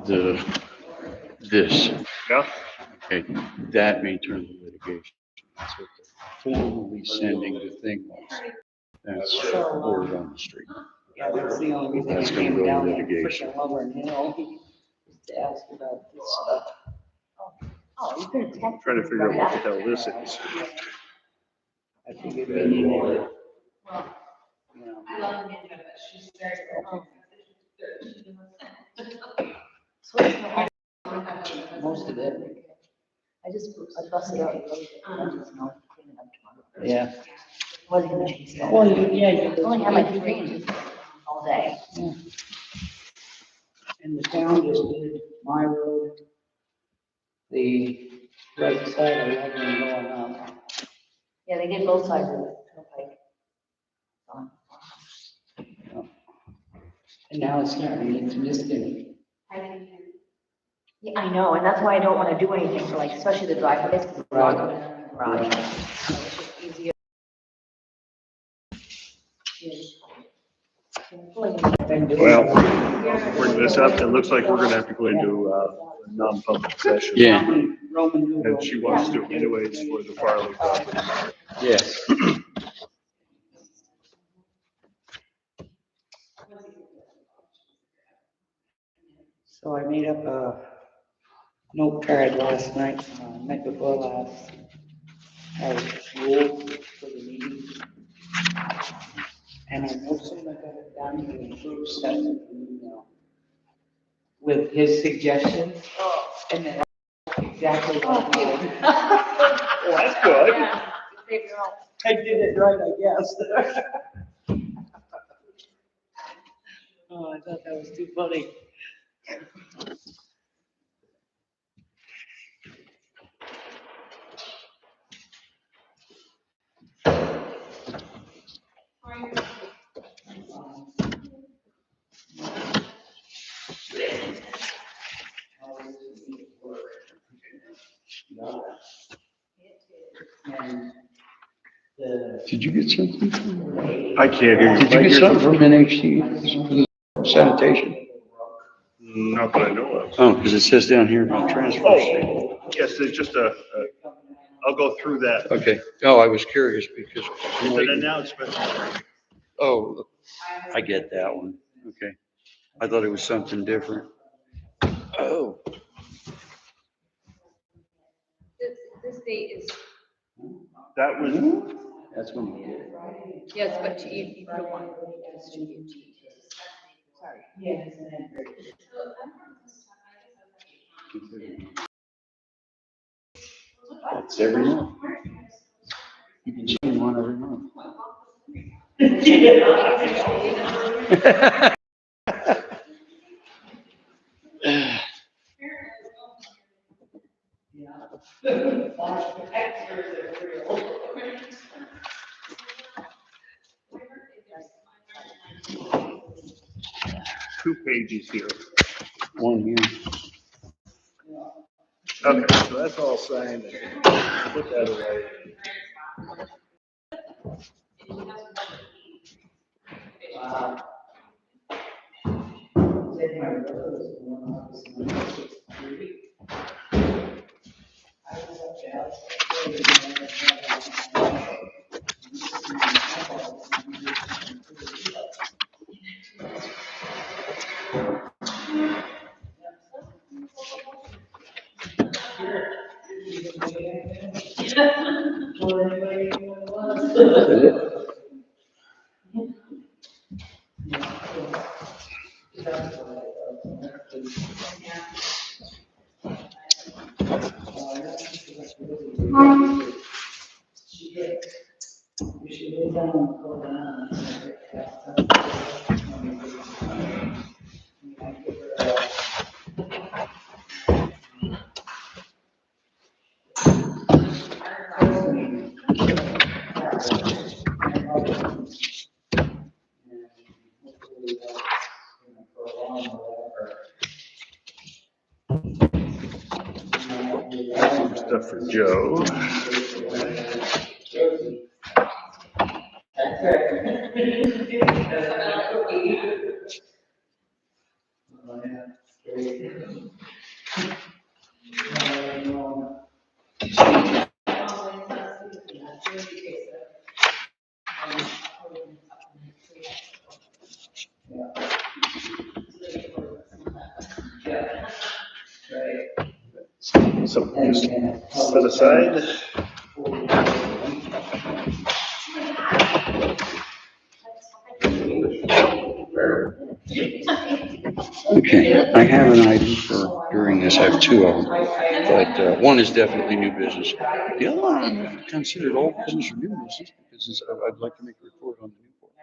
this. Yeah. Okay, that may turn to litigation. That's what the formally sending the thing was. That's word on the street. Yeah, that's the only reason I That's gonna came go to down that litigation. freaking Lovern Hill, was to ask about this stuff. Oh, you could have texted. Trying to figure out what the hell this is. I figured we needed it. You know. So it's not- Most of it. I busted out. I just know clean it up tomorrow. Yeah. Wasn't gonna chase that. Well, yeah, I only had like 2 pages all day. and the town just did my road, the right side of Lovern going up. Yeah, they did both sides of it. Okay. And now it's starting to get distant. Yeah, I know, and that's why I don't wanna do anything for like, especially the driveways, because we're not going in the garage. So it's just easier. Well, bring this up. It looks like we're gonna have to go into a non-public session. Yeah. Roman And numeral. she wants to anyways for the Farley property. Yes. So I made up a note card last night, night before last. I was ruled for the meeting. And I know someone got it down to improve stuff, you know, with his suggestions. And then exactly what he did. Well, that's good. Yeah, figure out. I did it right, I guess. Oh, I thought that was too funny. And the Did you get something? I can't hear you. Did you get something from NHC sanitation? Not that I know of. Oh, because it says down here about transfer station. Oh, yes, there's just I'll go through that. Okay. Oh, I was curious because. I'm It's an waiting. announcement. Oh, I get that one. Okay. I thought it was something different. Oh. This date is, That was, That's when you get it. yes, but you put it on. Sorry. It's every month. You can change one every month. two pages here. One here. Okay, so that's all signed. Put that away. Some stuff for Joe. So just set aside. Okay, I have an item for during this. I have two of them, but one is definitely new business. The other one I'm considered old business or new business because I'd like to make a report on the new board.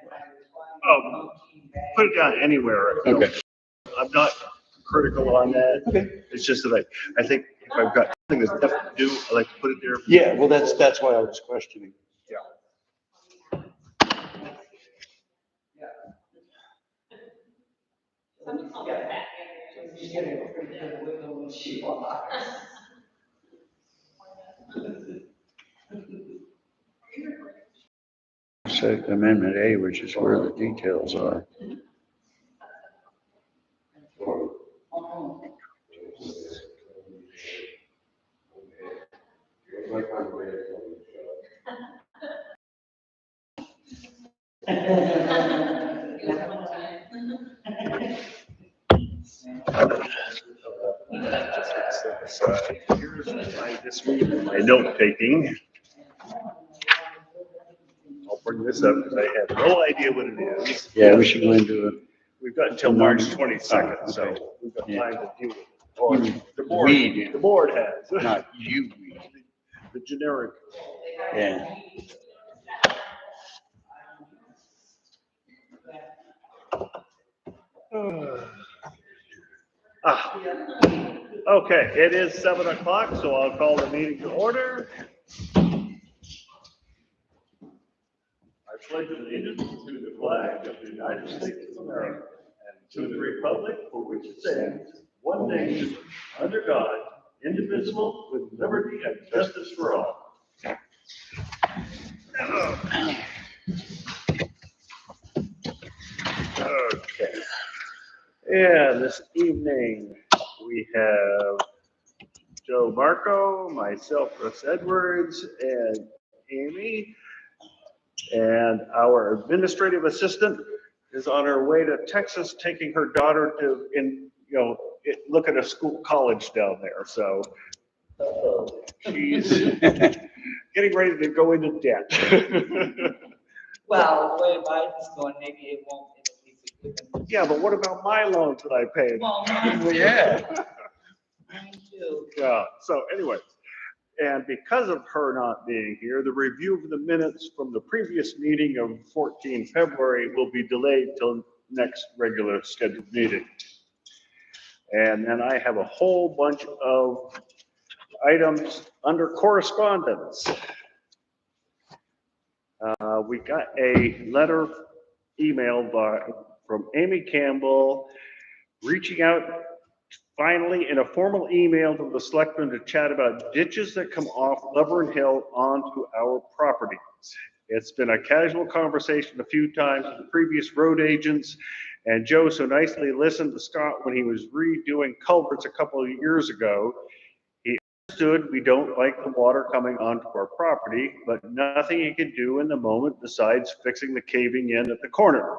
Put it down anywhere. Okay. I'm not critical on that. Okay. It's just that I think if I've got something that's definitely due, I like to put it there. Yeah, well, that's why I was questioning. Yeah. So Amendment A, which is where the details are. Here's this week, my note taking. I'll bring this up because I have no idea what it is. Yeah, we should go into it. We've got until March 22nd, so we've got time to deal with it. Or the board has. Not you. The generic. Yeah. Okay, it is 7 o'clock, so I'll call the meeting to order. I pledge allegiance to the flag of the United States of America and to the republic for which it stands, one nation, under God, indivisible, with liberty and justice for all. Okay. And this evening, we have Joe Marco, myself, Russ Edwards, and Amy. And our administrative assistant is on her way to Texas, taking her daughter to, look at a college down there. So she's getting ready to go into debt. Well, the way Biden's going, maybe it won't. Yeah, but what about my loans that I paid? Well, Yeah. mine too. Yeah, so anyway, and because of her not being here, the review of the minutes from the previous meeting of 14 February will be delayed till next regular scheduled meeting. And then I have a whole bunch of items under correspondence. We got a letter emailed from Amy Campbell reaching out finally in a formal email to the selectmen to chat about ditches that come off Laverne Hill onto our properties. It's been a casual conversation a few times with the previous road agents, and Joe so nicely listened to Scott when he was redoing culverts a couple of years ago. He understood we don't like the water coming onto our property, but nothing he could do in the moment besides fixing the caving in at the corner.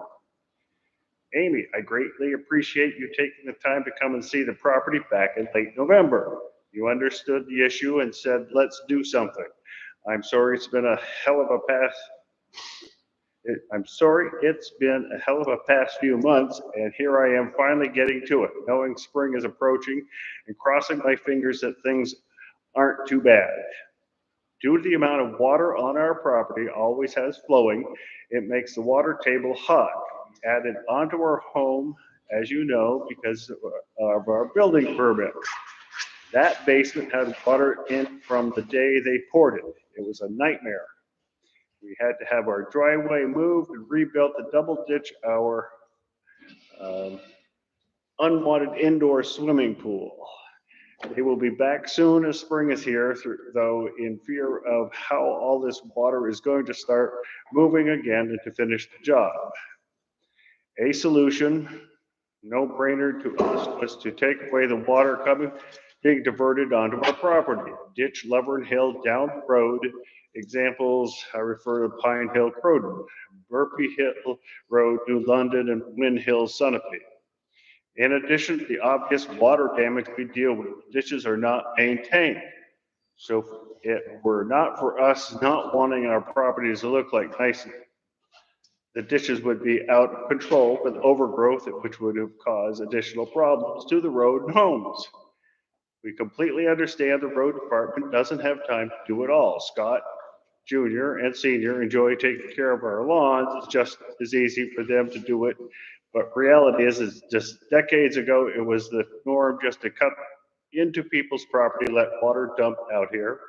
Amy, I greatly appreciate you taking the time to come and see the property back in late November. You understood the issue and said, let's do something. I'm sorry it's been a hell of a past few months, and here I am finally getting to it, knowing spring is approaching and crossing my fingers that things aren't too bad. Due to the amount of water on our property always has flowing, it makes the water table high. Added onto our home, as you know, because of our building permit. That basement had water in from the day they poured it. It was a nightmare. We had to have our driveway moved and rebuilt to double ditch our unwanted indoor swimming pool. They will be back soon as spring is here, though in fear of how all this water is going to start moving again and to finish the job. A solution, no-brainer to us was to take away the water being diverted onto our property. Ditch Lovern Hill down the road. Examples, I refer to Pine Hill, Croydon, Burpee Hill Road, New London, and Wynn Hill, Sunapee. In addition to the obvious water damage we deal with, ditches are not maintained. So if it were not for us not wanting our properties to look like nice, the ditches would be out of control with overgrowth, which would have caused additional problems to the road and homes. We completely understand the road department doesn't have time to do it all. Scott Jr. and Senior enjoy taking care of our lawns. It's just as easy for them to do it. But reality is just decades ago, it was the norm just to cut into people's property, let water dump out here.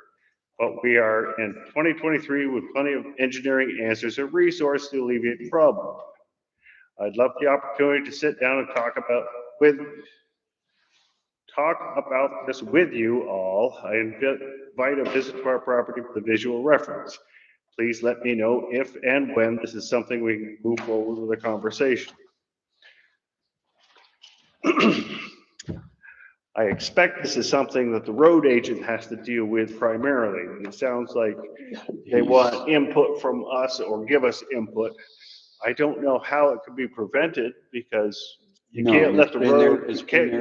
But we are in 2023 with plenty of engineering answers and resources to alleviate the problem. I'd love the opportunity to sit down and talk about this with you all. I invite a visit to our property for the visual reference. Please let me know if and when this is something we can move forward with a conversation. I expect this is something that the road agent has to deal with primarily. It sounds like they want input from us or give us input. I don't know how it could be prevented because you can't let the road, you can't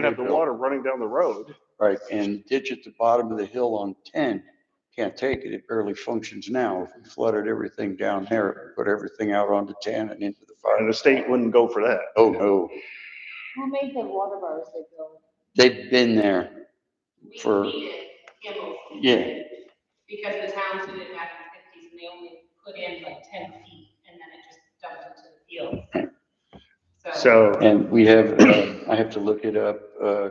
have the water running down the road. Right, and ditch at the bottom of the hill on 10, can't take it, it barely functions now. If we flooded everything down there, it would put everything out onto 10 and into the fire. And the state wouldn't go for that. Oh, no. Who made the water bars they built? They've been there for, yeah. Because the towns did it back in the 50s and they only put in like 10 feet and then it just dumped into the field. So, And we have, I have to look it up,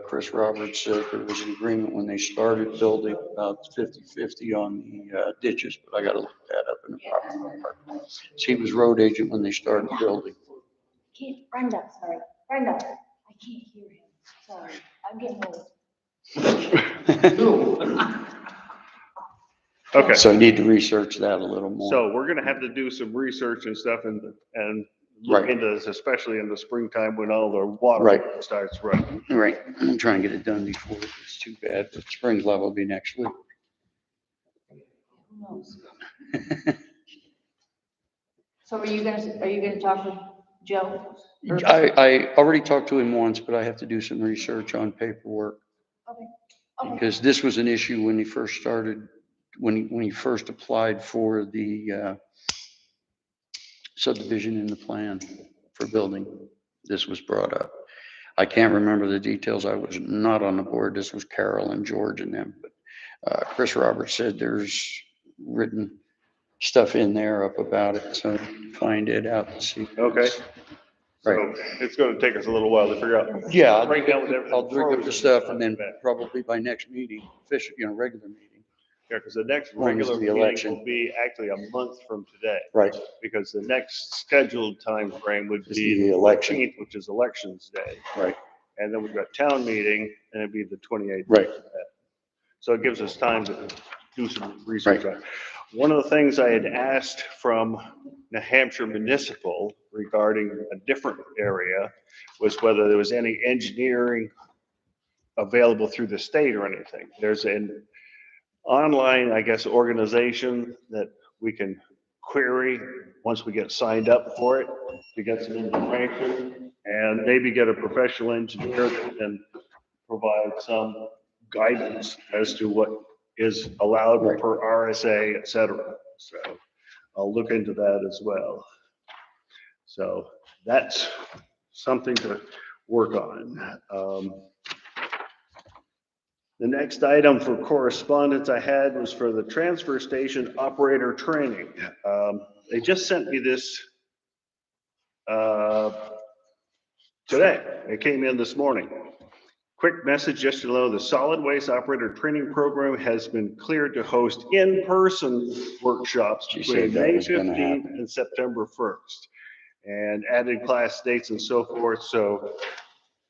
Chris Roberts said there was an agreement when they started building about 50-50 on the ditches, but I gotta look that up in the property department. So he was road agent when they started building. Brenda, sorry. Brenda, I can't hear him. Sorry, I'm getting old. okay. So I need to research that a little more. So we're gonna have to do some research and stuff and look Right. into this, especially in the springtime when all the water Right. starts running. Right, I'm trying to get it done before it's too bad, but spring level will be next week. Who knows? So are you gonna talk with Joe? I already talked to him once, but I have to do some research on paperwork. Okay. Because this was an issue when he first started, when he first applied for the subdivision in the plan for building. This was brought up. I can't remember the details. I was not on the board. This was Carol and George and them. But Chris Roberts said there's written stuff in there up about it, so find it out to see. Okay. So Right. it's gonna take us a little while to figure out. Yeah, Right now with everything I'll dig up the frozen, stuff it's and not then too bad. probably by next meeting, regular meeting. Yeah, because the next When is regular the meeting election? will be actually a month from today. Right. Because the next scheduled time frame would Is be the the election. 14th, which is elections day. Right. And then we've got town meeting and it'd be the 28th. Right. So it gives us time to do some research on it. One of the things I had asked from New Hampshire Municipal regarding a different area was whether there was any engineering available through the state or anything. There's an online, I guess, organization that we can query once we get signed up for it to get some information and maybe get a professional engineer that can provide some guidance as to what is allowed Right. per RSA, et cetera. So I'll look into that as well. So that's something to work on. The next item for correspondence I had was for the transfer station operator training. They just sent me this today. It came in this morning. Quick message just to know the solid waste operator training program has been cleared to host in-person workshops She between said that May was gonna 15th happen. and September 1st. And added class dates and so forth. So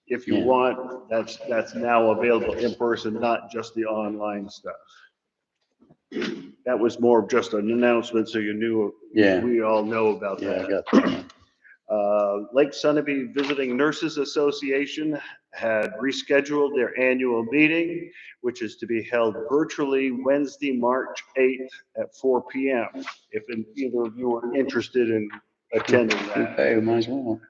if you Yeah. want, that's now available in person, not just the online stuff. That was more of just an announcement, so you knew. Yeah. We all know about Yeah, I that. got that. Lake Sunapee Visiting Nurses Association had rescheduled their annual meeting, which is to be held virtually Wednesday, March 8th at 4 p.m. If either of you are interested in attending that. Okay, we might as well.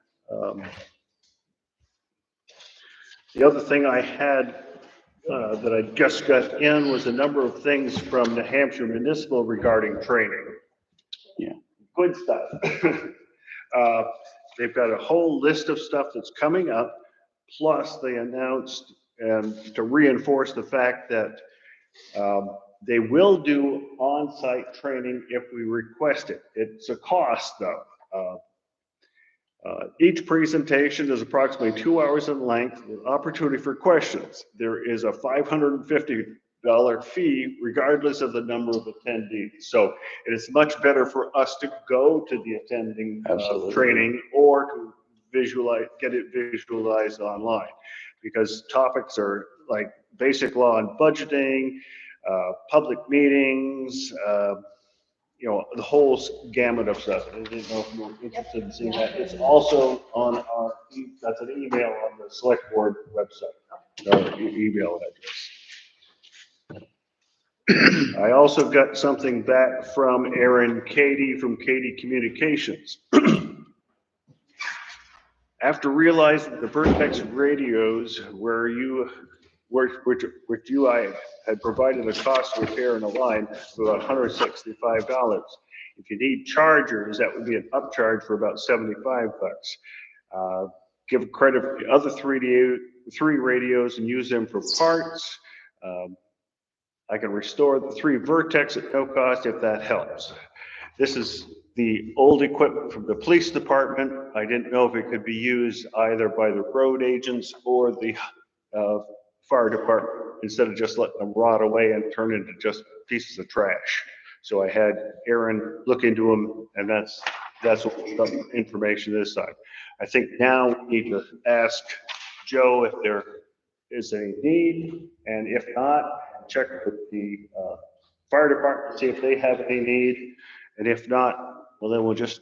The other thing I had that I just got in was a number of things from New Hampshire Municipal regarding training. Yeah. Good stuff. They've got a whole list of stuff that's coming up, plus they announced, and to reinforce the fact that they will do on-site training if we request it. It's a cost though. Each presentation is approximately 2 hours in length with opportunity for questions. There is a $550 fee regardless of the number of attendees. So it is much better for us to go to the attending training or to get it visualized online, because topics are like basic law and budgeting, public meetings, the whole gamut of stuff. I didn't know if you were interested in seeing that. It's also on that's an email on the select board website, or email address. I also got something back from Erin Cady from Cady Communications. After realizing the Vertex radios which I had provided a cost to repair in a line for about $165. If you need chargers, that would be an upcharge for about $75. Give credit for the other three radios and use them for parts. I can restore the 3 Vertex at no cost if that helps. This is the old equipment from the police department. I didn't know if it could be used either by the road agents or the fire department, instead of just letting them rot away and turn into just pieces of trash. So I had Aaron look into them, and that's what the information this side. I think now we need to ask Joe if there is any need, and if not, check with the fire department, see if they have any need, and if not, well, then we'll just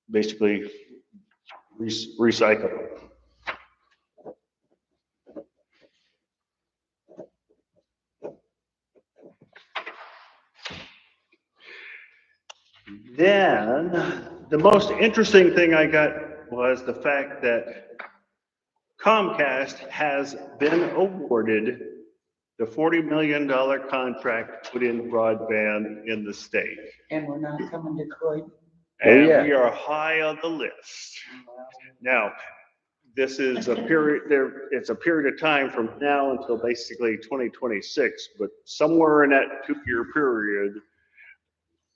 basically recycle them. Then, the most interesting thing I got was the fact that Comcast has been awarded the $40 million contract to put in broadband in the state. And we're not coming to Croydon. And yeah. we are high on the list. Now, this is a period, it's a period of time from now until basically 2026, but somewhere in that 2-year period,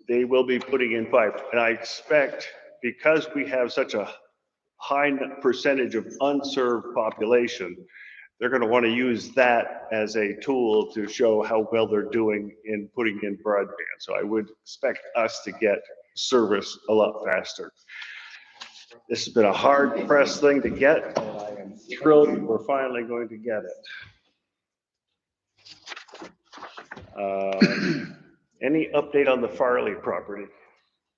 they will be putting in fiber. And I expect, because we have such a high percentage of unserved population, they're going to want to use that as a tool to show how well they're doing in putting in broadband. So I would expect us to get service a lot faster. This has been a hard pressed thing to get, and I am thrilled we're finally going to get it. Any update on the Farley property?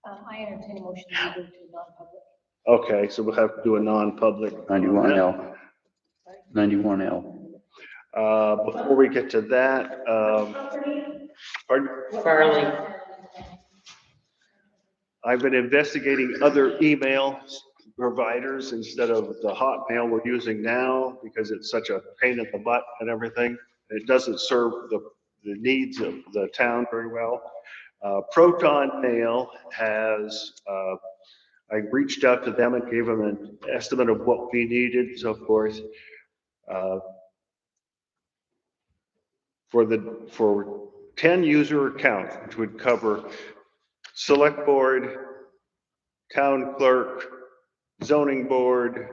I entertain a motion to move to non-public. Okay, so we'll have to do a non-public. 91L. 91L. Before we get to that, pardon? Farley. I've been investigating other email providers instead of the Hotmail we're using now, because it's such a pain in the butt and everything. It doesn't serve the needs of the town very well. Proton Mail has, I reached out to them and gave them an estimate of what we needed and so forth. For 10 user accounts, which would cover select board, town clerk, zoning board,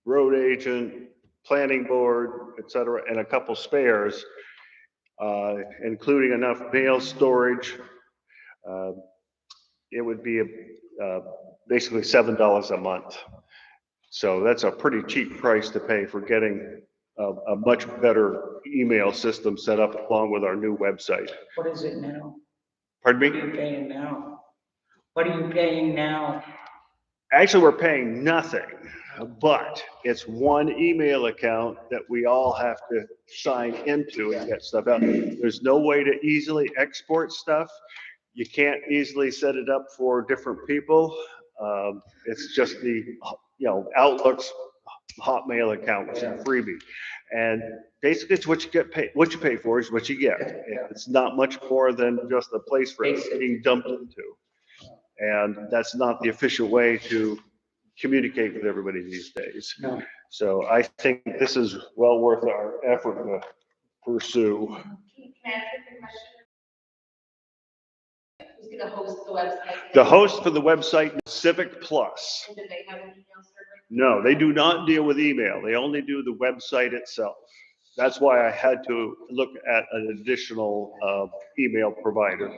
road agent, planning board, etc., and a couple spares, including enough mail storage, it would be basically $7 a month. So that's a pretty cheap price to pay for getting a much better email system set up along with our new website. What is it now? Pardon What are me? you paying now? What are you paying now? Actually, we're paying nothing, but it's one email account that we all have to sign into and get stuff out. There's no way to easily export stuff. You can't easily set it up for different people. It's just the, Outlook's Hotmail account, which is a freebie. And basically it's what you get paid, what you pay for is what you get. It's not much more than just a place for it being dumped into. And that's not the efficient way to communicate with everybody these days. No. So I think this is well worth our effort to pursue. Can I ask a question? Who's gonna host the website? The host for the website is Civic Plus. And do they have an email server? No, they do not deal with email. They only do the website itself. That's why I had to look at an additional email provider.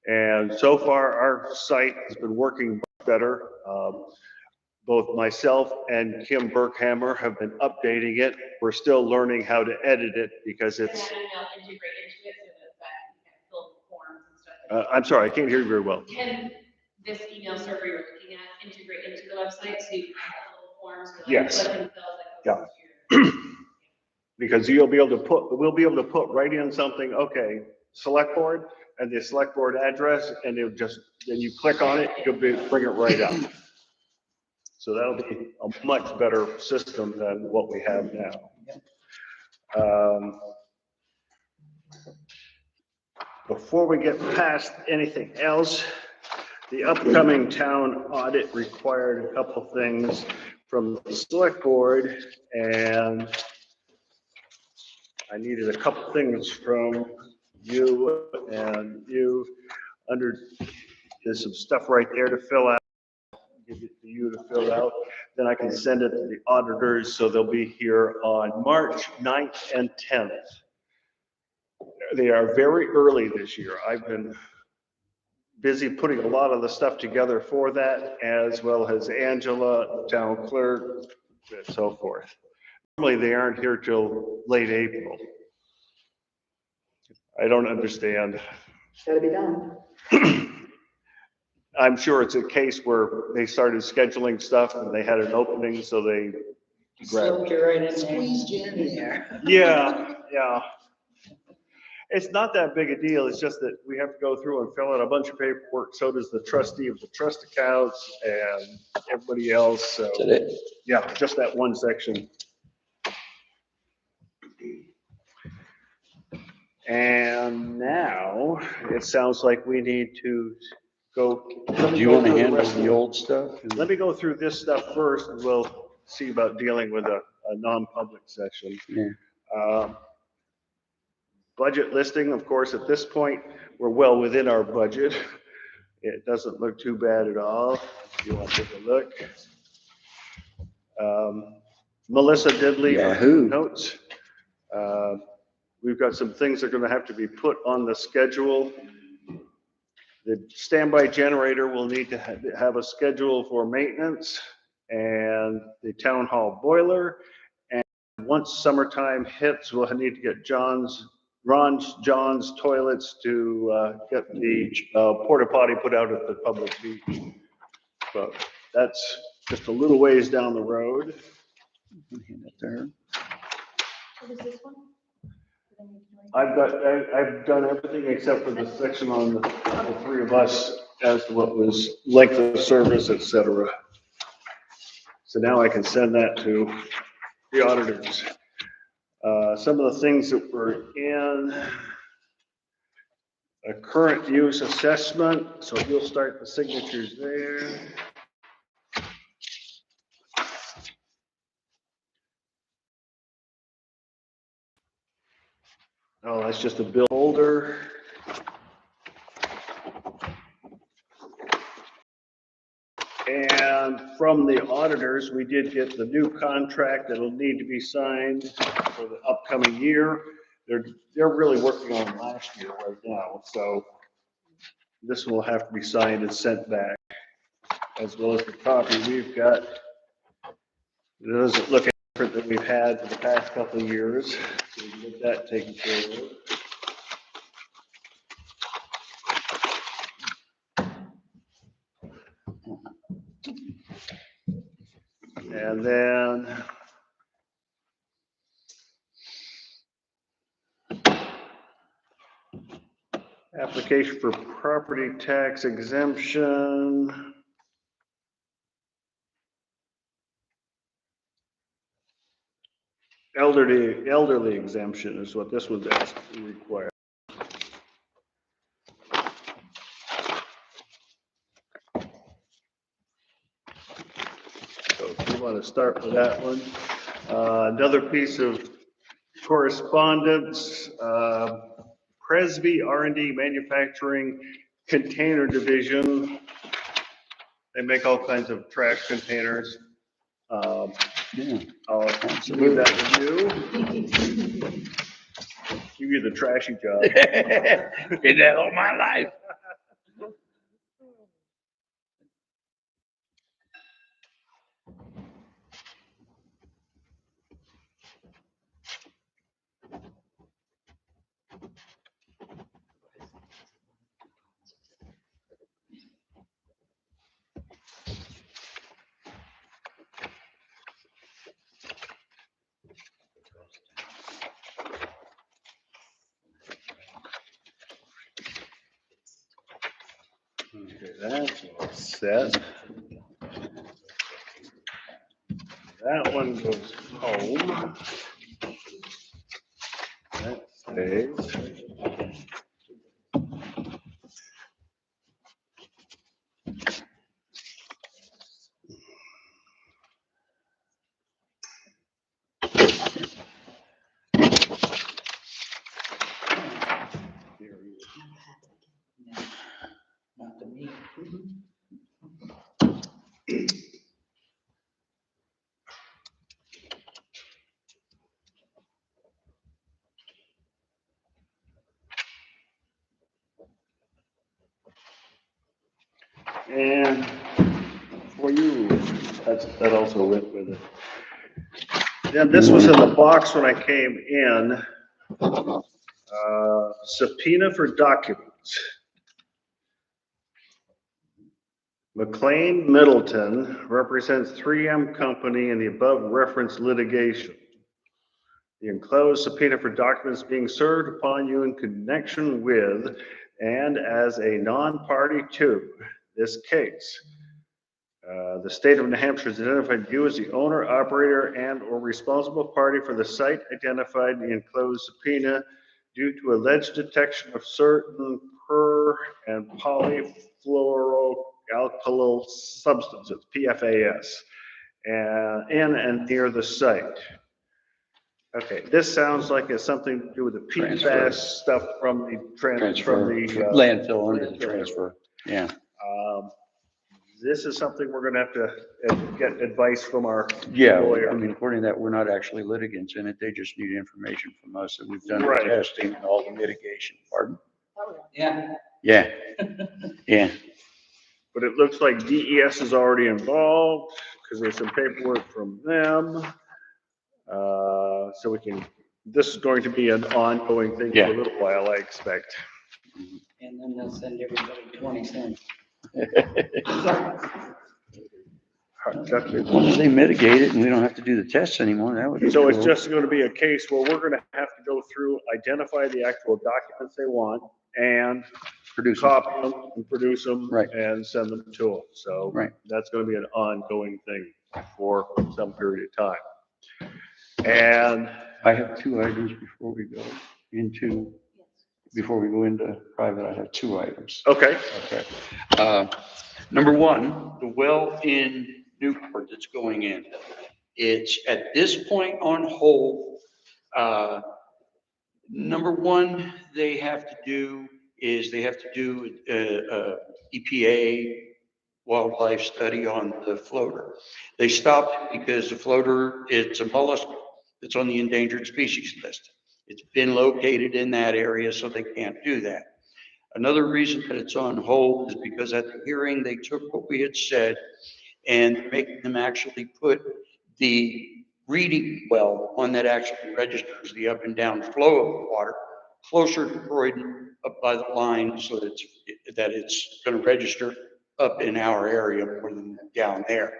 And so far, our site has been working better. Both myself and Kim Berkhammer have been updating it. We're still learning how to edit it because Can it's, that email integrate into it so that you can fill the forms and stuff? I'm sorry, I can't hear you very well. Can this email server you're looking at integrate into the website so you can have little forms or like Yes. click and fill Yeah. that? Because we'll be able to put right in something, okay, select board and the select board address, and it'll just, then you click on it, bring it right up. So that'll be a much better system than what we have now. Before we get past anything else, the upcoming town audit required a couple things from the select board, and I needed a couple things from you, and you there's some stuff right there to fill out. Give it to you to fill out. Then I can send it to the auditors, so they'll be here on March 9th and 10th. They are very early this year. I've been busy putting a lot of the stuff together for that, as well as Angela, town clerk, and so forth. Normally they aren't here till late April. I don't understand. Gotta be done. I'm sure it's a case where they started scheduling stuff and they had an opening, so they grabbed. Slipped you right in there. Squeezed you in there. Yeah, yeah. It's not that big a deal. It's just that we have to go through and fill out a bunch of paperwork. So does the trustee of the trust accounts and everybody else. So, Is that it? yeah, just that one section. And now it sounds like we need to go. Do you want to handle the old stuff? Let me go through this stuff first, and we'll see about dealing with a non-public session. Yeah. Budget listing, of course, at this point, we're well within our budget. It doesn't look too bad at all. If you want to take a look. Melissa did leave Yahoo. notes. We've got some things that are going to have to be put on the schedule. The standby generator will need to have a schedule for maintenance, and the town hall boiler. And once summertime hits, we'll need to get John's toilets to get the porta potty put out at the public beach. So that's just a little ways down the road. Hand it there. What is this one? I've done everything except for the section on the three of us as to what was length of service, et cetera. So now I can send that to the auditors. Some of the things that were in a current use assessment, so you'll start the signatures there. Oh, that's just a bill holder. And from the auditors, we did get the new contract that'll need to be signed for the upcoming year. They're really working on last year right now, so this will have to be signed and sent back, as well as the copy we've got. It doesn't look different than we've had for the past couple of years, so we can get that taken care of. And then application for property tax exemption. Elderly exemption is what this was asked to require. So if you want to start with that one. Another piece of correspondence, Presby R&D Manufacturing Container Division. They make all kinds of trash containers. Yeah, I'll leave that with you. Give you the trashy job. did that all my life. Okay, that's all set. That one goes home. That stays. Not to me. And for you, that also went with it. Then this was in the box when I came in. Subpoena for documents. McLean Middleton represents 3M Company in the above referenced litigation. The enclosed subpoena for documents being served upon you in connection with and as a non-party to this case. The state of New Hampshire has identified you as the owner, operator, and or responsible party for the site identified in the enclosed subpoena due to alleged detection of certain per and polyfluoroalkyl substances, PFAS, in and near the site. Okay, this sounds like it's something to do with the PFAS stuff from the Landfill under the transfer, yeah. This is something we're gonna have to get advice from our Yeah, lawyer. I mean, according to that, we're not actually litigants in it. They just need information from us that we've done the Right. testing and all the mitigation. Pardon? Yeah. Yeah, yeah. But it looks like DES is already involved, because there's some paperwork from them. So this is going to be an ongoing thing for a little while, I expect. And then they'll send everybody 20 cents. As long as they mitigate it and we don't have to do the tests anymore, that would be So it's cool. just gonna be a case where we're gonna have to go through, identify the actual documents they want and Produce them. copy them and produce them. Right. And send them to them. So Right. that's gonna be an ongoing thing for some period of time. And I have two items before we go into private. I have two items. okay, Okay. Number one, the well in Newport that's going in. It's at this point on hold. Number one, they have to do EPA wildlife study on the floater. They stopped it because the floater, it's a mollusk that's on the endangered species list. It's been located in that area, so they can't do that. Another reason that it's on hold is because at the hearing, they took what we had said and making them actually put the reading well, one that actually registers the up and down flow of the water, closer to Croydon, up by the line, so that it's going to register up in our area more than down there.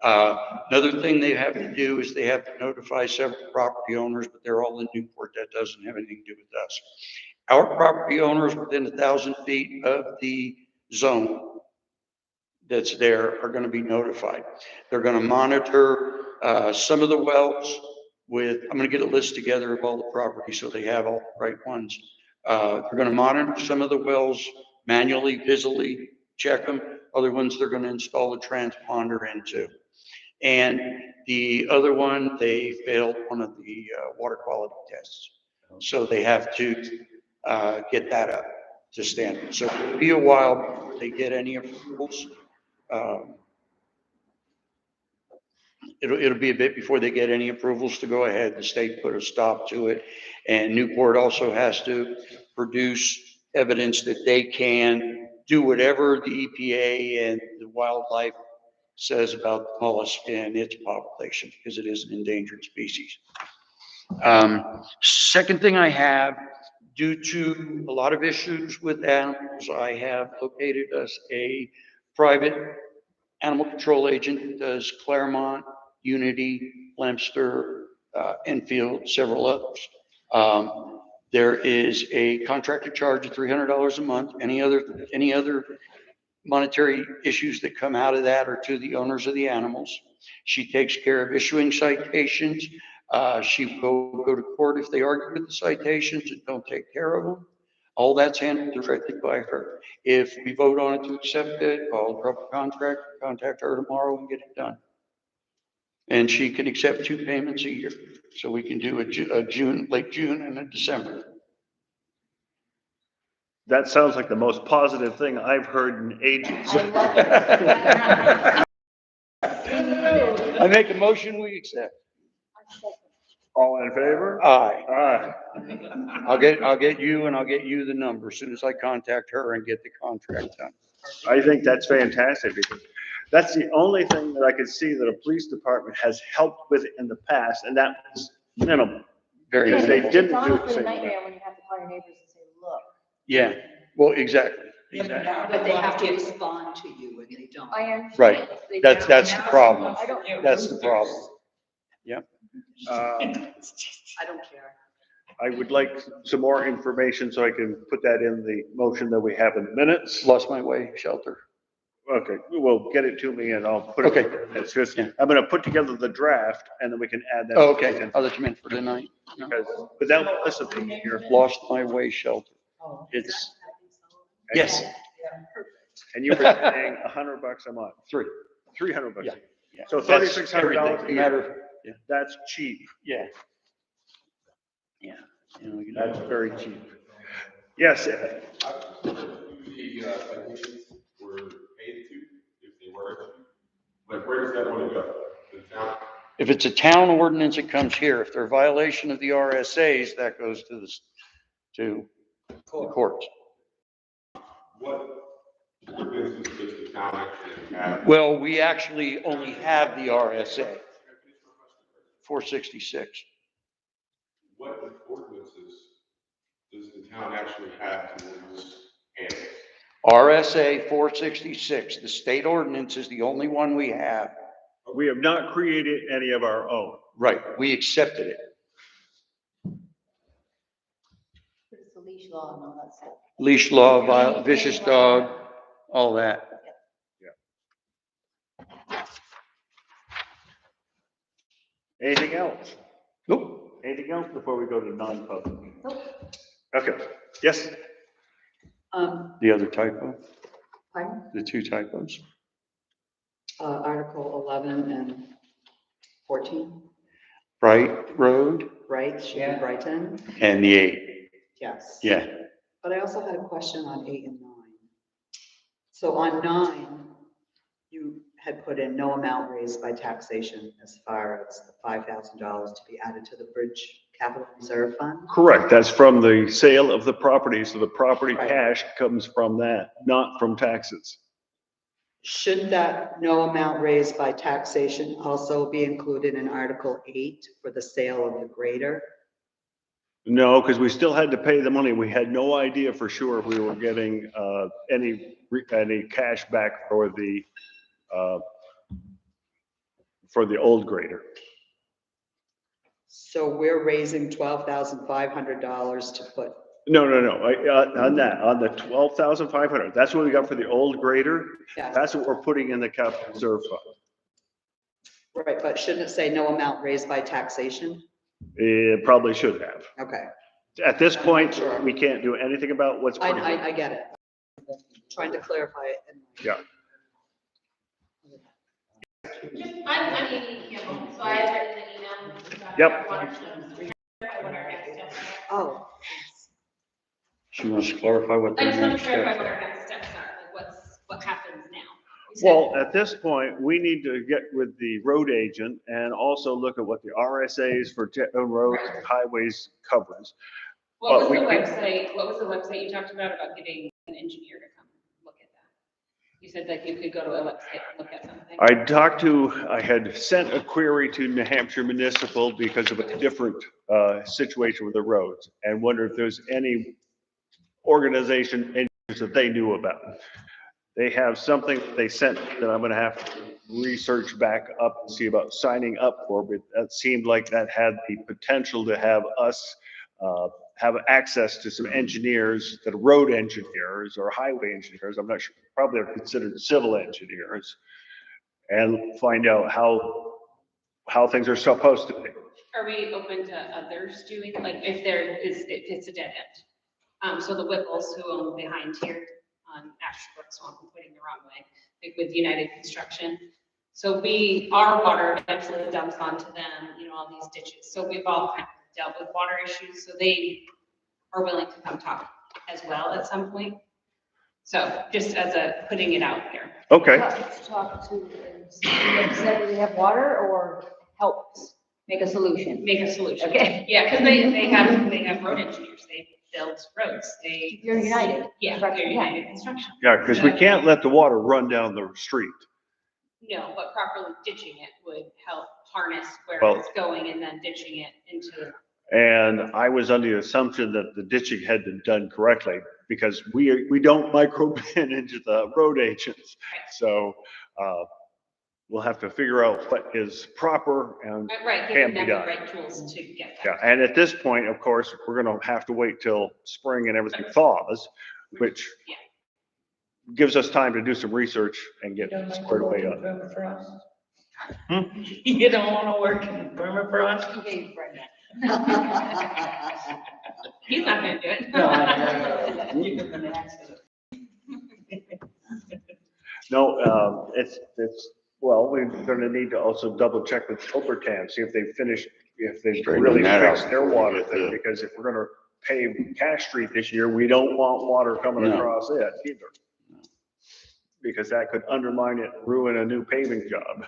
Another thing they have to do is they have to notify several property owners, but they're all in Newport. That doesn't have anything to do with us. Our property owners within 1,000 feet of the zone that's there are going to be notified. They're going to monitor some of the wells with, I'm going to get a list together of all the properties so they have all the right ones. They're going to monitor some of the wells manually, visually, check them. Other ones they're going to install a transponder into. And the other one, they failed one of the water quality tests. So they have to get that up to standard. So it'll be a while before they get any approvals. It'll be a bit before they get any approvals to go ahead. The state put a stop to it. And Newport also has to produce evidence that they can do whatever the EPA and the wildlife says about the mollusk and its population, because it is an endangered species. Second thing I have, due to a lot of issues with animals, I have located us a private animal control agent that does Claremont, Unity, Lemster, Enfield, several others. There is a contracted charge of $300 a month. Any other monetary issues that come out of that are to the owners of the animals. She takes care of issuing citations. She will go to court if they argue with the citations and don't take care of them. All that's handled directly by her. If we vote on it to accept it, I'll drop a contract, contact her tomorrow and get it done. And she can accept 2 payments a year. So we can do a June, late June and a December. That sounds like the most positive thing I've heard in ages. I make a motion, we accept. All in favor? Aye. Aye. I'll get you and I'll get you the number as soon as I contact her and get the contract done. I think that's fantastic because that's the only thing that I could see that a police department has helped with in the past, and that was minimal. Very Because they minimal. didn't It's do it honestly the a same way. nightmare when you have to call your neighbors and say, look. Yeah, well, exactly. But they have to respond to you and they don't. I understand. Right. They That's don't. the problem. I don't. That's the problem. Uh, I don't care. I would like some more information so I can put that in the motion that we have in the minutes. Lost my way, shelter. Okay, well, get it to me and I'll put it. Okay. It's just, Yeah. I'm gonna put together the draft and then we can add that. Oh, okay. I'll let you in for tonight. No. Because without Melissa being here. Lost my way, shelter. Oh. It's, yes, And you were paying $100 a month, 300 bucks. Yeah. Yeah. So That's $3,600 a everything. year. Matter, yeah, That's cheap. yeah. Yeah. You know, That's very cheap. Yes, The citations were paid to, if they were, like, where does that want to go? The town? If it's a town ordinance, it comes here. If they're a violation of the RSAs, that goes to the courts. What ordinances does the town actually have? Well, we actually only have the RSA, 466. What ordinances does the town actually have towards animals? RSA 466, the state ordinance is the only one we have. we have not created any of our own. Right, we accepted it. It's the leash law and all that stuff. Leash law, vicious dog, all that. Anything else? Nope. Anything else before we go to non-public? Nope. Okay, yes, The other typo, Pardon? the 2 typos. Article 11 and 14, Bright Road right, should be Brighton, and the 8. yes. Yeah. But I also had a question on 8 and 9. So on 9, you had put in no amount raised by taxation as far as the $5,000 to be added to the Bridge Capital Reserve Fund. correct. That's from the sale of the property. So the property Right. cash comes from that, not from taxes. Should that no amount raised by taxation also be included in Article 8 for the sale of the grader? No, because we still had to pay the money. We had no idea for sure if we were getting any cash back for the for the old grader. So we're raising $12,500 to put, No, on that, on the 12,500, that's what we got for the old grader. yeah, That's what we're putting in the capital reserve fund. right, but shouldn't it say no amount raised by taxation? It probably should have. Okay, At this point, we can't do anything about what's. I get it. Trying to clarify it. Yeah. I'm Amy Campbell, so I had written an email. Yep. What our next steps are. Oh, She wants to clarify what the I just want next to clarify steps what are. our next steps are, like what happens now. You said- Well, at this point, we need to get with the road agent and also look at what the RSAs for roads and highways covers. What was but the we can- website, you talked about getting an engineer to come look at that? You said like you could go to a website and look at something. I had sent a query to New Hampshire Municipal because of a different situation with the roads and wondered if there's any organization that they knew about. They have something that they sent that I'm gonna have to research back up and see about signing up for, but that seemed like that had the potential to have us have access to some engineers that are road engineers or highway engineers. I'm not sure, probably are considered civil engineers, and find out how things are supposed to be. Are we open to others doing, like if it's a dead end? So the Whipples who own behind here on Ashbrook Swamp, I'm pointing the wrong way, like with United Construction. So our water eventually dumps onto them, all these ditches. So we've all kind of dealt with water issues, so they are willing to come talk as well at some point. So just as putting it out there. Okay, Talk to, they have water or help make a solution? Make a solution. Okay. Yeah, because they have road engineers, they build roads, they. You're United. Yeah, they're United Construction. yeah, because we can't let the water run down the street. No, but properly ditching it would help harness where Well- it's going and then ditching it into. And I was under the assumption that the ditching had been done correctly, because we don't micromanage the road agents. So, we'll have to figure out what is proper and, Right, Can giving be them the done. right tools to get yeah, that. and at this point, of course, we're gonna have to wait till spring and everything thaws, which Yeah. gives us time to do some research and get squared away up. You don't wanna work in permafrost? Okay, Brenda. He's not gonna do it. No, I know. You can an accident. No, well, we're gonna need to also double check with Silvertan, see if they finished, if they Straighten really that out fixed their before we water get thing, there. because if we're gonna pave Cash Street this year, we don't want water coming No. across it either. Because that could undermine it, ruin a new paving job.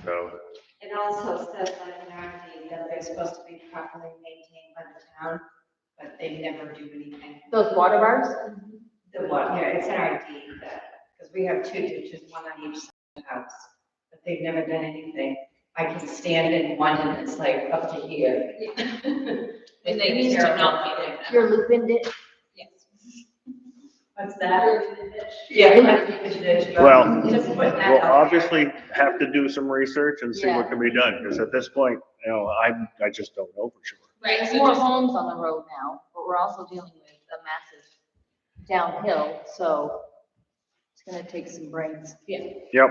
So, It also says like in our deed that they're supposed to be properly maintained by the town, but they never do anything. Those water bars? The one, yeah, it's in our deed that, because we have two ditches, one on each side of the house, but they've never done anything. I can stand in one and it's like up to here. And they used to not be like that. Your loop in ditch? Yes. What's that? Yeah. well, Just put that we'll out there. obviously have to do some research and see what Yeah. can be done, because at this point, I just don't know for sure. Right, There's so more just, homes on the road now, but we're also dealing with a massive downhill, so it's gonna take some brains. yeah. Yep,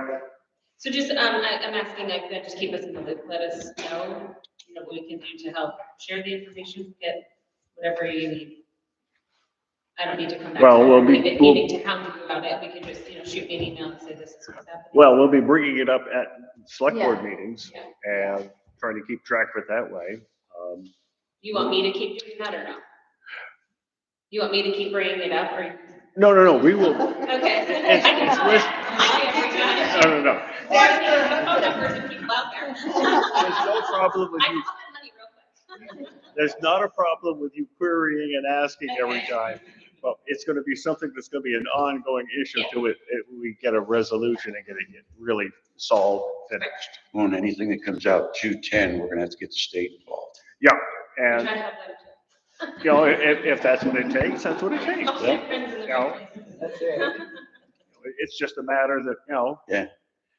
So just, I'm asking, like, that just keep us in the loop, let us know, what we can do to help share the information, get whatever you need. I don't need to come back. Well, to we'll be- needing to hound you about it, we can just, shoot me an email and say this is what's happening. well, we'll be bringing it up at select board Yeah. meetings Yeah. and trying to keep track of it that way. You want me to keep doing that or no? You want me to keep bringing it up or? No, we will, Okay. It's list- no. Or I need a phone numbers of people out there. There's no problem with I you, call that money real quick. there's not a problem with you querying and asking every Okay. time. But it's gonna be something that's gonna be an ongoing issue till we get a resolution and get it really solved, finished. Well, and anything that comes out 210, we're gonna have to get the state involved. Yeah, Try and, to help them if that's what it takes, that's what it too. takes. All my friends in the Yeah. right places. That's it. It's just a matter that, Yeah.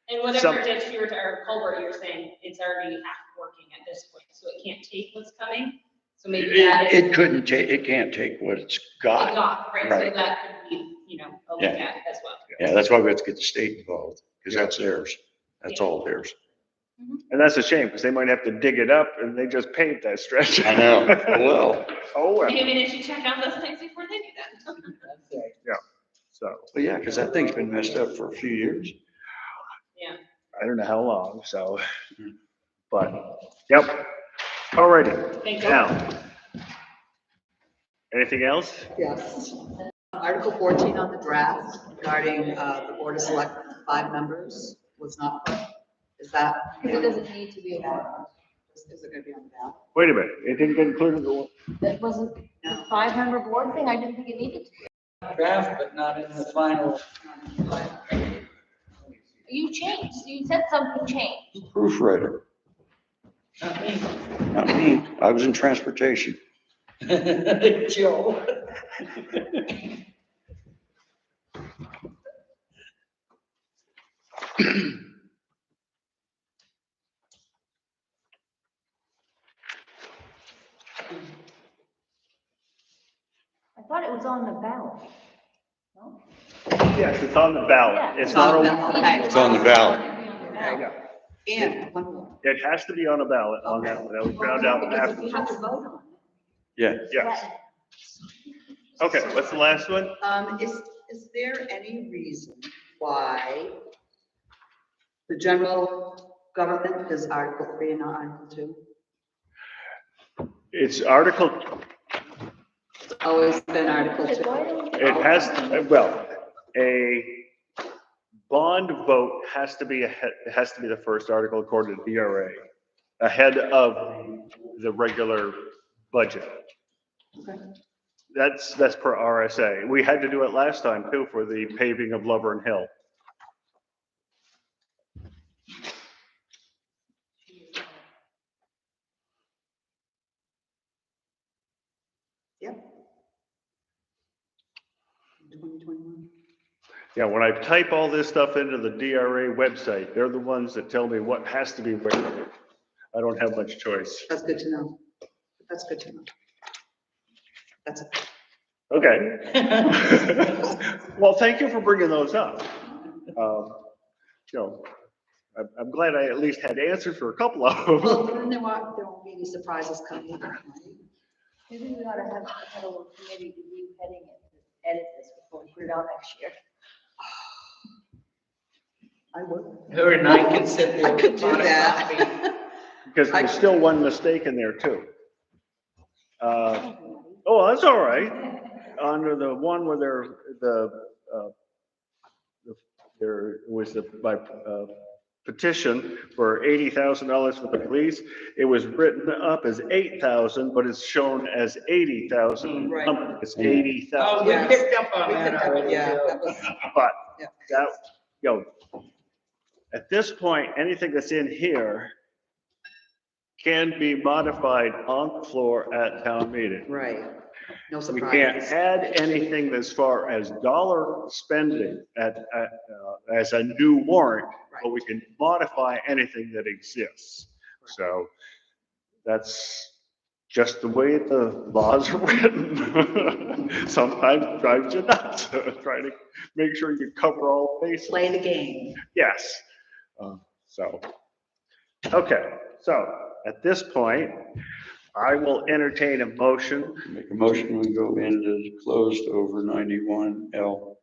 And whatever Some- ditch you were, or culvert you're saying, it's already half working at this point, so it can't take what's coming. So maybe that is. It couldn't take, it can't take what it's It got. got, right, Right. so that could be, a look Yeah. at as well. Yeah, that's why we have to get the state involved, because Yeah. that's theirs. That's all theirs. And that's a shame, because they might have to dig it up and they just paved that stretch. I know. Oh, well. Oh, well, Maybe they should check out those things before they do that. so, But yeah, because that thing's been messed up for a few years. Yeah. I don't know how long, so, but, yep. All righty, Thank you. now. Anything else? Yes. Article 14 on the draft regarding the Board of Select 5 members was not put. Is that? Because it doesn't need to be a ballot. Is it going to be on the ballot? Wait a minute, it didn't get included in the, That wasn't the 5-member board thing, I didn't think it needed to be. Draft, but not in the final. You changed, you said something changed. Proofreader, Not me. not me. I was in transportation. Joe. I thought it was on the ballot. No? yes, it's on the ballot. It's not, Okay. It's on the ballot. yeah, And one more. it has to be on a ballot on that one. That was found out Because if you have after. to vote on Yeah. Yes. Okay, what's the last one? it. Is there any reason why the general government is Article 3 and not Article 2? It's Article, It's always been Article 2. it has, well, a bond vote has to be it has to be the first article according to DRA, ahead of the regular budget. Okay. That's per RSA. We had to do it last time too for the paving of Lovern Hill. Yep. 2021. Yeah, when I type all this stuff into the DRA website, they're the ones that tell me what has to be where. I don't have much choice. That's good to know. That's good to know. That's it. Okay. Well, thank you for bringing those up. I'm glad I at least had answers for a couple of Well, them. then there won't be any surprises coming either. Maybe we ought to have a little committee to be heading it, to edit this before we put it out next year. I would. Her and I can sit there. I could with do a pot of that. coffee. Because there's still one mistake in there too. Oh, that's all right. Under the one where there was the petition for $80,000 for the police. It was written up as 8,000, but it's shown as 80,000. Right. It's Oh, 80,000. we Yes. picked up on We that picked up- already. Yeah, too. that was, But Yeah. that, at this point, anything that's in here can be modified on the floor at town meeting. right. No We can't surprises. add anything as far as dollar spending as a new warrant, but we can modify anything that exists. So that's just the way the laws are written. Sometimes it drives you nuts, trying to make sure you cover all bases. Play the game. Yes. Okay, so at this point, I will entertain a motion. Make a motion, we go into closed over 91L.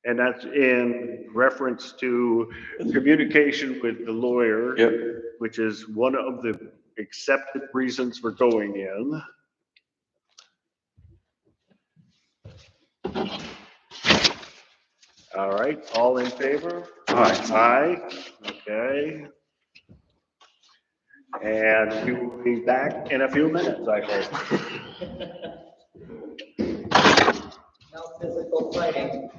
And that's in reference to communication with the lawyer. Yep. Which is one of the accepted reasons for going in. All right, all in favor? Aye. Aye, okay. And we will be back in a few minutes, I hope. No physical fighting.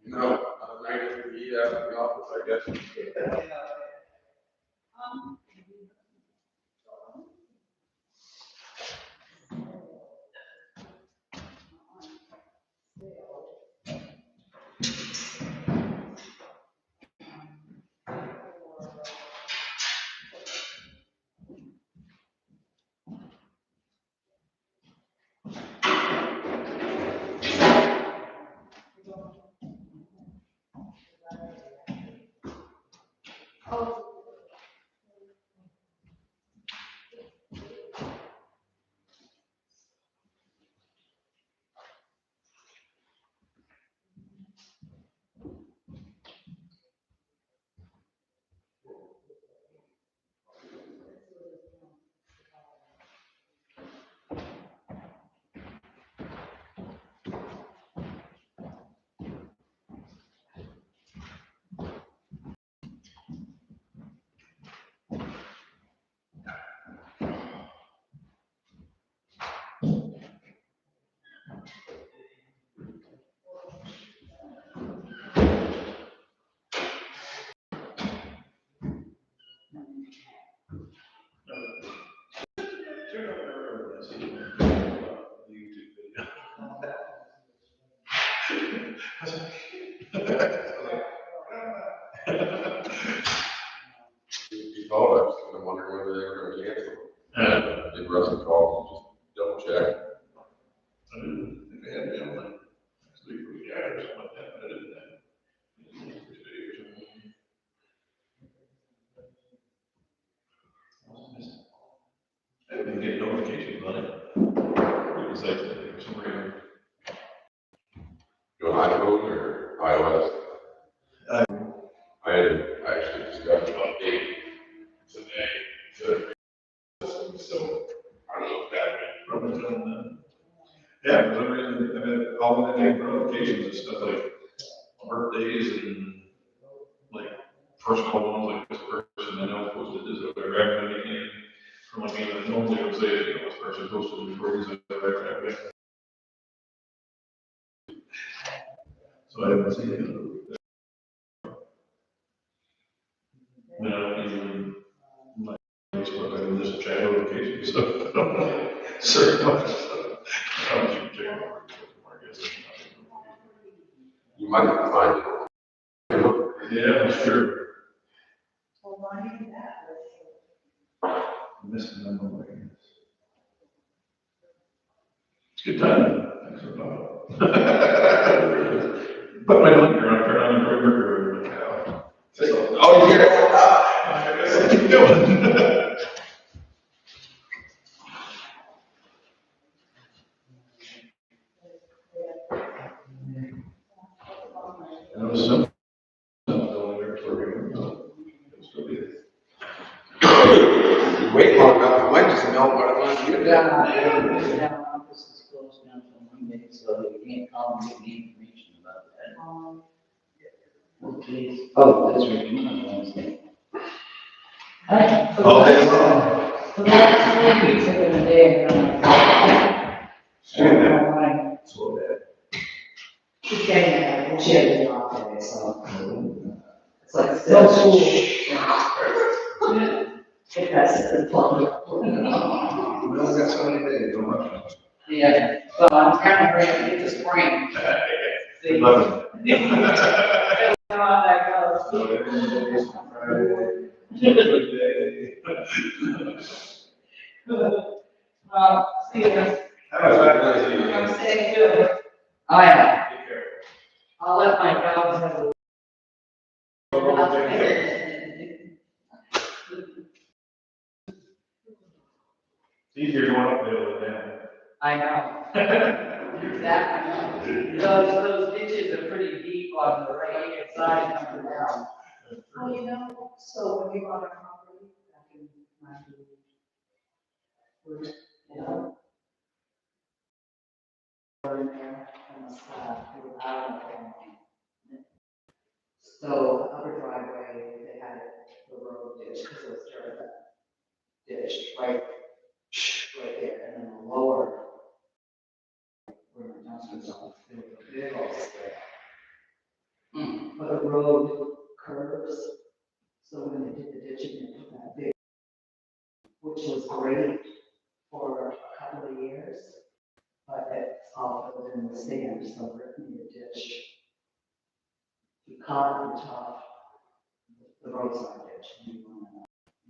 No, I'm not gonna be, I guess. He called us, and I'm wondering whether they were going to cancel. Did Russell call and just double check? I didn't think they had been like next week for the guy or something like that, but I didn't know. I didn't get notifications on it. It was like somewhere. You on iPhone or iOS? I actually just got an update today. So I don't know if that. Yeah, for some reason, I've had all the notifications and stuff like birthdays and like personal ones, like this person I know posted this, or whatever, anything from like even the phones, they would say, you know, this person posted the recordings of whatever. So I haven't seen it. I don't even like Facebook, I mean, just check notifications, so. Certain much stuff. I should check more, I guess. You might have to find it. Yeah, sure. Missing them away. It's a good time. Thanks for put my blinker on, turn on the burger. Oh, yeah. I guess I keep going. That was some. Wait long enough, it might just melt by the time you get there. Yeah, office is closed down till Monday, so you can't call and get any information about that. Okay. Oh, that's right, you on Wednesday. Hi. All day long. For the last 3 weeks, I've been a day around. Slow down. She's getting there, she had a off today, so. It's like, no school. Because the plum. We only got so many days, don't rush. Yeah, so I'm trying to bring it to spring. See? Love How that goes. See you. I'm staying good. Oh, yeah. I'll let my dogs have a. It's easier going up there than down. I know. Exactly. Those ditches are pretty deep on the right side coming down. Well, you know, so when we bought our property back in 19, you know. In there on the side, we were out of the so the upper driveway, they had the road ditch, because it was dirt, ditch, right there, and then the lower, where the dumpsters are, there were vehicles there. But the road curves, great for a couple of years, but it's all filled in with sand, so we're in a ditch. We caught on the top, the roadside ditch.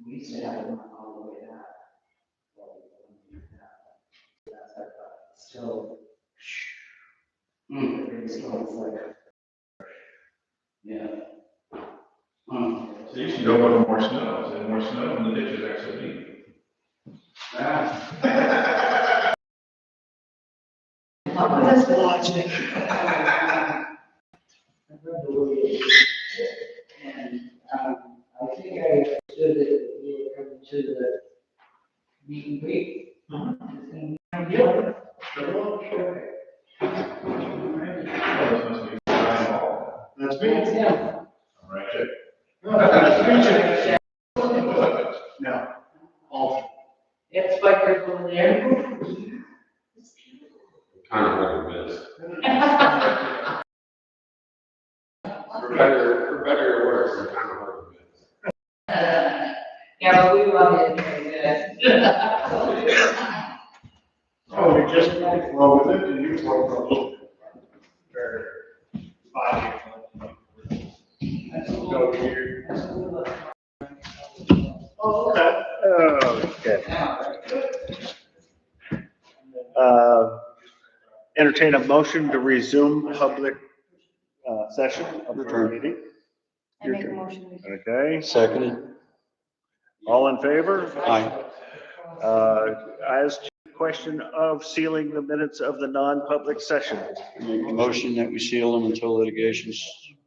We used to have it run all the way out. That's our, still. It really smells like. Yeah. So you should go with more snow, and more snow, and the ditch is actually deep. Let's watch it. And I think I understood that you were coming to the meet and greet. Yeah. Sure. That's me. Yeah. All right, check. Nice No. All. It's spikers over there. Kind of hard to miss. For better or worse, they're kind of hard to miss. Yeah, but we run it pretty good. Oh, we just flow with it, and you flow for a little bit. For 5 years. Go here. Oh, okay. Entertain a motion to resume public session of the meeting. I make a motion. Okay, Seconded. all in favor? Aye. As to the question of sealing the minutes of the non-public session, Make a motion that we seal them until litigation's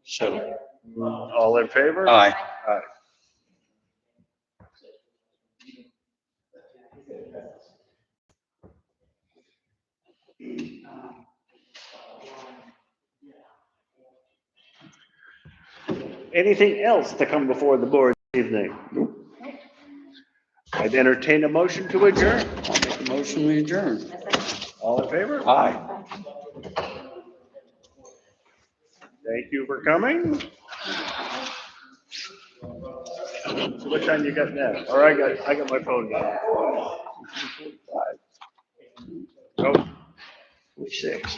settled. all in favor? Aye. Aye. Anything else to come before the board this evening? I'd entertain a motion to adjourn. I'll make a motion, we adjourn. All in favor? Aye. Thank you for coming. So what time you got now? Or I got my phone down. Oh, 46.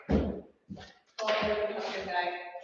Good night.